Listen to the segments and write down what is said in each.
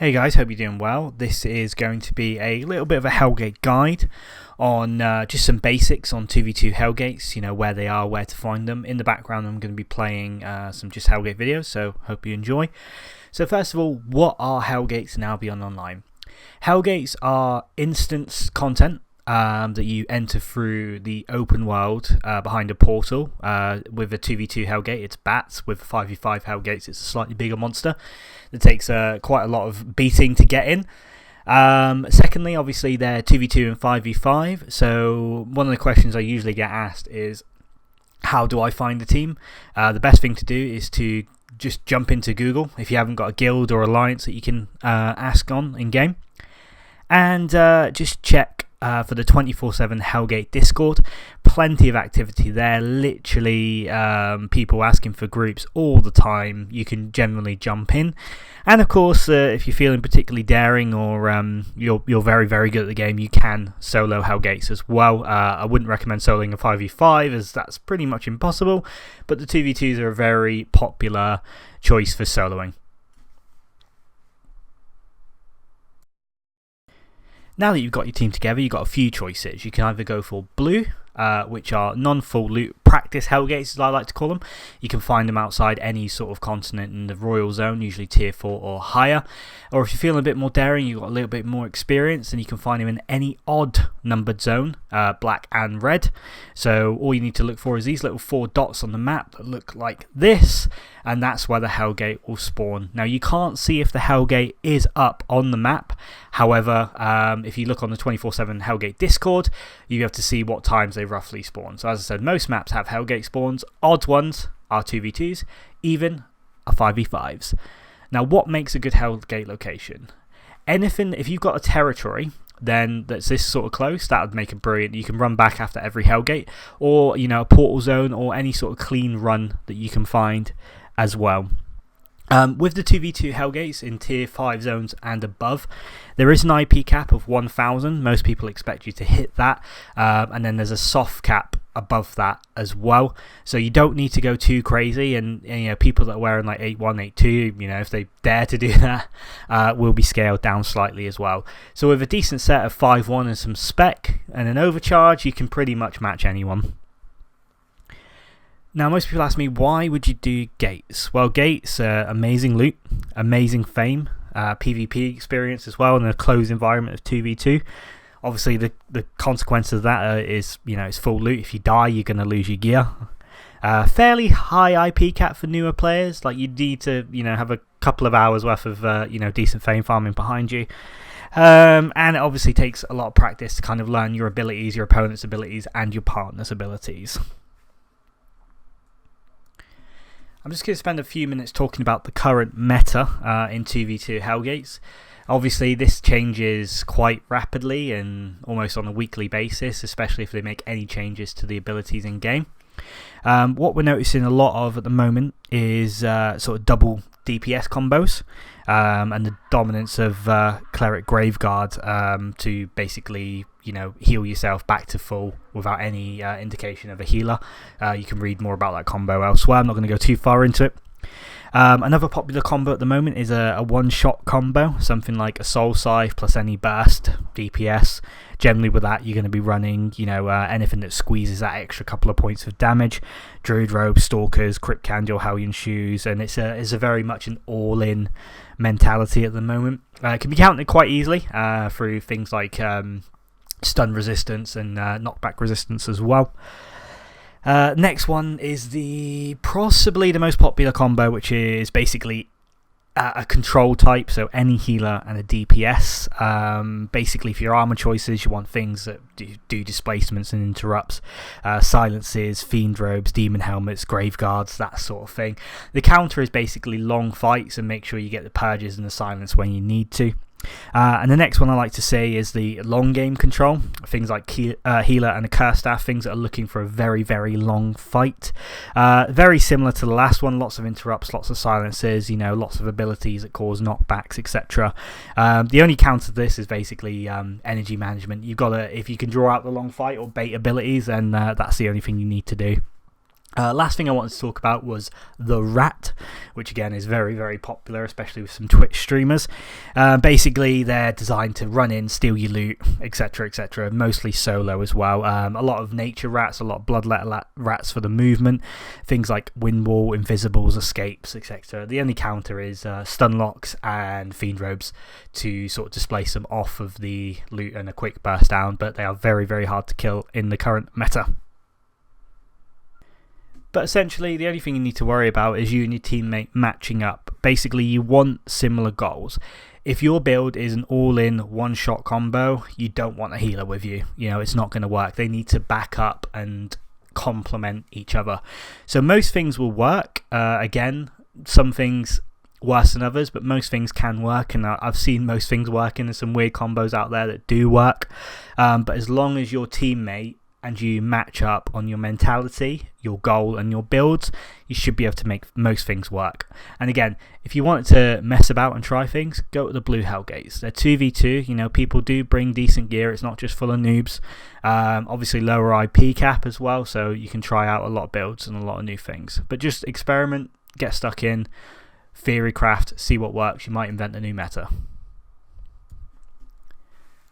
Hey guys, hope you're doing well. This is going to be a little bit of a Hellgate guide on just some basics on 2v2 Hellgates, where they are, where to find them. In the background I'm going to be playing some just Hellgate videos, so hope you enjoy. So first of all, what are Hellgates in Albion Online? Hellgates are instance content that you enter through the open world behind a portal. With a 2v2 Hellgate, it's bats. With a 5v5 Hellgates, it's a slightly bigger monster that takes quite a lot of beating to get in. Secondly, obviously, they're 2v2 and 5v5. So one of the questions I usually get asked is, how do I find a team? The best thing to do is to just jump into Google if you haven't got a guild or alliance that you can ask on in game, and just check for the 24/7 Hellgate Discord. Plenty of activity there, literally people asking for groups all the time. You can generally jump in, and of course if you're feeling particularly daring or you're very good at the game, you can solo Hellgates as well. I wouldn't recommend soloing a 5v5 as that's pretty much impossible, but the 2v2s are a very popular choice for soloing. Now that you've got your team together, you've got a few choices. You can either go for blue, which are non-full loot practice Hellgates, as I like to call them. You can find them outside any sort of continent in the Royal Zone, usually tier 4 or higher. Or if you're feeling a bit more daring, you've got a little bit more experience, and you can find them in any odd numbered zone, black and red. So all you need to look for is these little 4 dots on the map that look like this, and that's where the Hellgate will spawn. Now you can't see if the Hellgate is up on the map. However, if you look on the 24/7 Hellgate Discord, you have to see what times they roughly spawn. So as I said, most maps have Hellgate spawns. Odd ones are 2v2s, even are 5v5s. Now what makes a good Hellgate location? Anything, if you've got a territory then that's this sort of close, that would make it brilliant. You can run back after every Hellgate, or a portal zone, or any sort of clean run that you can find as well. With the 2v2 Hellgates in tier 5 zones and above, there is an IP cap of 1,000. Most people expect you to hit that, and then there's a soft cap above that as well. So you don't need to go too crazy, and people that are wearing like 8.1, 8.2, if they dare to do that, will be scaled down slightly as well. So with a decent set of 5.1 and some spec and an overcharge, you can pretty much match anyone. Now, most people ask me, why would you do Gates? Well, Gates, amazing loot, amazing fame, PvP experience as well, in a closed environment of 2v2. Obviously, the consequence of that is, it's full loot. If you die, you're going to lose your gear. Fairly high IP cap for newer players. Like, you need to, have a couple of hours worth of, decent fame farming behind you. And it obviously takes a lot of practice to kind of learn your abilities, your opponent's abilities, and your partner's abilities. I'm just going to spend a few minutes talking about the current meta in 2v2 Hellgates. Obviously, this changes quite rapidly and almost on a weekly basis, especially if they make any changes to the abilities in game. What we're noticing a lot of at the moment is sort of double Dps combos, and the dominance of Cleric Graveguard to basically heal yourself back to full without any indication of a healer. You can read more about that combo elsewhere. I'm not going to go too far into it. Another popular combo at the moment is a one-shot combo, something like a Soul Scythe plus any burst DPS. Generally with that, you're going to be running anything that squeezes that extra couple of points of damage. Druid Robe, Stalkers, Crypt Candle, Hellion Shoes, and it's a very much an all-in mentality at the moment. It can be countered quite easily through things like stun resistance and knockback resistance as well. Next one is possibly the most popular combo, which is basically a control type, so any healer and a DPS. Basically, for your armor choices, you want things that do displacements and interrupts, silences, fiend robes, demon helmets, graveguards, that sort of thing. The counter is basically long fights and make sure you get the purges and the silence when you need to. And the next one I like to say is the long game control. Things like healer and a curse staff, things that are looking for a very long fight. Very similar to the last one, lots of interrupts, lots of silences, lots of abilities that cause knockbacks, etc. The only counter to this is basically energy management. You've got to, if you can draw out the long fight or bait abilities, then that's the only thing you need to do. Last thing I wanted to talk about was the Rat, which again is very, very popular, especially with some Twitch streamers. Basically, they're designed to run in, steal your loot, etc., etc., mostly solo as well. A lot of nature rats, a lot of bloodlet rats for the movement, things like wind wall, invisibles, escapes, etc. The only counter is stun locks and fiend robes to sort of displace them off of the loot and a quick burst down, but they are very, very hard to kill in the current meta. But essentially, the only thing you need to worry about is you and your teammate matching up. Basically, you want similar goals. If your build is an all-in one-shot combo, you don't want a healer with you. You know, it's not going to work. They need to back up and complement each other. So most things will work. Again, some things worse than others, but most things can work, and I've seen most things working. There's some weird combos out there that do work. But as long as your teammate and you match up on your mentality, your goal, and your builds, you should be able to make most things work. And again, if you want to mess about and try things, go to the blue Hellgates. They're 2v2, you know, people do bring decent gear, it's not just full of noobs. Obviously lower IP cap as well, so you can try out a lot of builds and a lot of new things. But just experiment, get stuck in, theory craft, see what works, you might invent a new meta.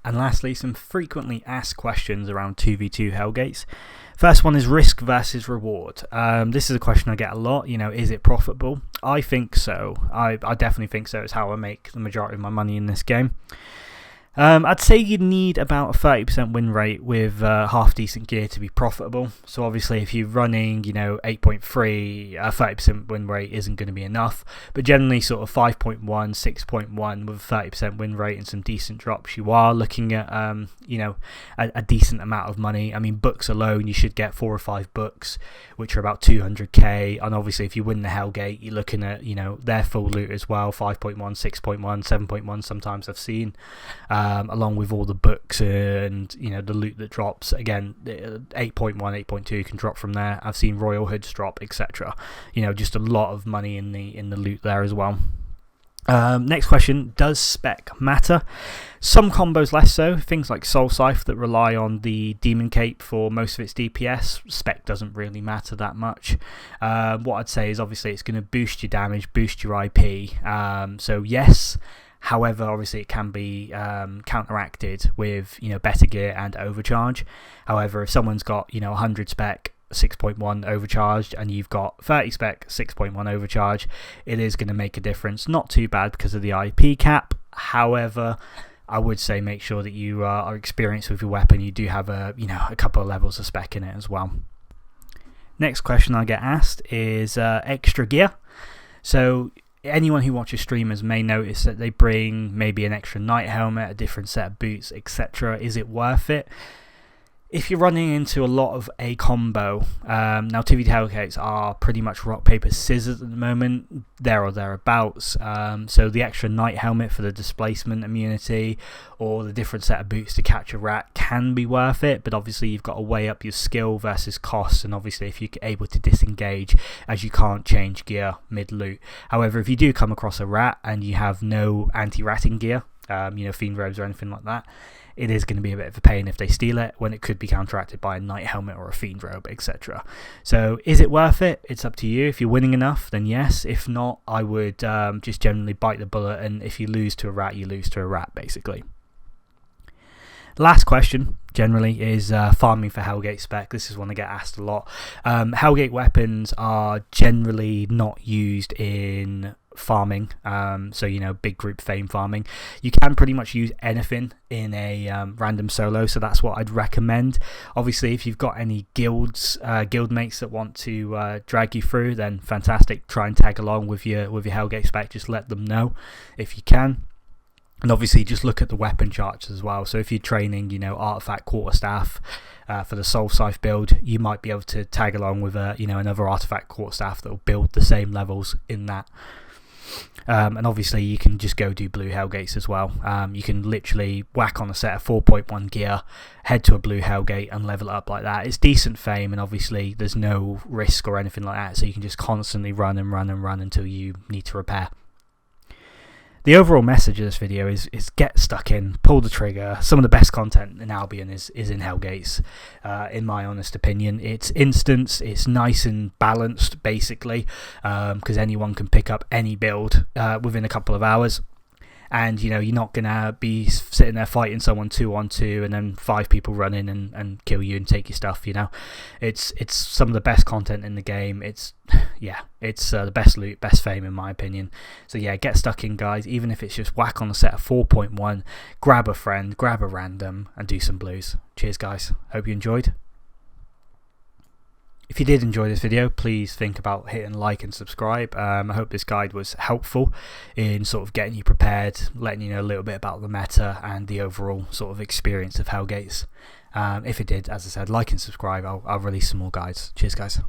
And lastly, some frequently asked questions around 2v2 Hellgates. First one is risk versus reward. This is a question I get a lot. You know, is it profitable? I think so. I definitely think so. It's how I make the majority of my money in this game. I'd say you need about a 30% win rate with half decent gear to be profitable. So obviously if you're running, you know, 8.3, a 30% win rate isn't going to be enough. But generally sort of 5.1, 6.1 with a 30% win rate and some decent drops, you are looking at, you know, a decent amount of money. I mean, books alone, you should get 4 or 5 books, which are about 200k. And obviously if you win the Hellgate, you're looking at, you know, their full loot as well, 5.1, 6.1, 7.1 sometimes I've seen. Along with all the books and, you know, the loot that drops. Again, 8.1, 8.2 can drop from there. I've seen royal hoods drop, etc. You know, just a lot of money in the loot there as well. Next question, does spec matter? Some combos less so. Things like Soul Scythe that rely on the Demon Cape for most of its DPS, spec doesn't really matter that much. What I'd say is obviously it's going to boost your damage, boost your IP. So yes. However, obviously it can be counteracted with, you know, better gear and overcharge. However, if someone's got, you know, 100 spec, 6.1 overcharged, and you've got 30 spec, 6.1 overcharge, it is going to make a difference. Not too bad because of the IP cap. However, I would say make sure that you are experienced with your weapon. You do have a couple of levels of spec in it as well. Next question I get asked is extra gear. So anyone who watches streamers may notice that they bring maybe an extra knight helmet, a different set of boots, etc. Is it worth it? If you're running into a lot of a combo, now 2v2 Hellgates are pretty much rock, paper, scissors at the moment, there or thereabouts. So the extra knight helmet for the displacement immunity or the different set of boots to catch a rat can be worth it, but obviously you've got to weigh up your skill versus cost, and obviously if you're able to disengage, as you can't change gear mid-loot. However, if you do come across a rat and you have no anti-ratting gear, you know, fiend robes or anything like that, it is going to be a bit of a pain if they steal it, when it could be counteracted by a knight helmet or a fiend robe, etc. So is it worth it? It's up to you. If you're winning enough, then yes. If not, I would just generally bite the bullet, and if you lose to a rat, you lose to a rat, basically. Last question, generally, is farming for Hellgate spec. This is one I get asked a lot. Hellgate weapons are generally not used in farming, so you know, big group fame farming. You can pretty much use anything in a random solo, so that's what I'd recommend. Obviously, if you've got any guild mates that want to drag you through, then fantastic. Try and tag along with your Hellgate spec. Just let them know if you can. And obviously just look at the weapon charts as well. So if you're training, you know, artifact quarterstaff for the Soul Scythe build, you might be able to tag along with another artifact quarterstaff that will build the same levels in that. And obviously you can just go do blue Hellgates as well. You can literally whack on a set of 4.1 gear, head to a blue Hellgate and level it up like that. It's decent fame, and obviously there's no risk or anything like that, so you can just constantly run and run and run until you need to repair. The overall message of this video is get stuck in, pull the trigger. Some of the best content in Albion is in Hellgates, in my honest opinion. It's instant, it's nice and balanced basically, because anyone can pick up any build within a couple of hours. And you're not gonna be sitting there fighting someone 2-on-2 and then 5 people run in and kill you and take your stuff. It's some of the best content in the game. It's the best loot, best fame in my opinion. So yeah, get stuck in, guys. Even if it's just whack on the set of 4.1, grab a friend, grab a random, and do some blues. Cheers, guys. Hope you enjoyed. If you did enjoy this video, please think about hitting like and subscribe. I hope this guide was helpful in sort of getting you prepared, letting you know a little bit about the meta and the overall sort of experience of Hellgates. If it did, as I said, like and subscribe. I'll release some more guides. Cheers, guys.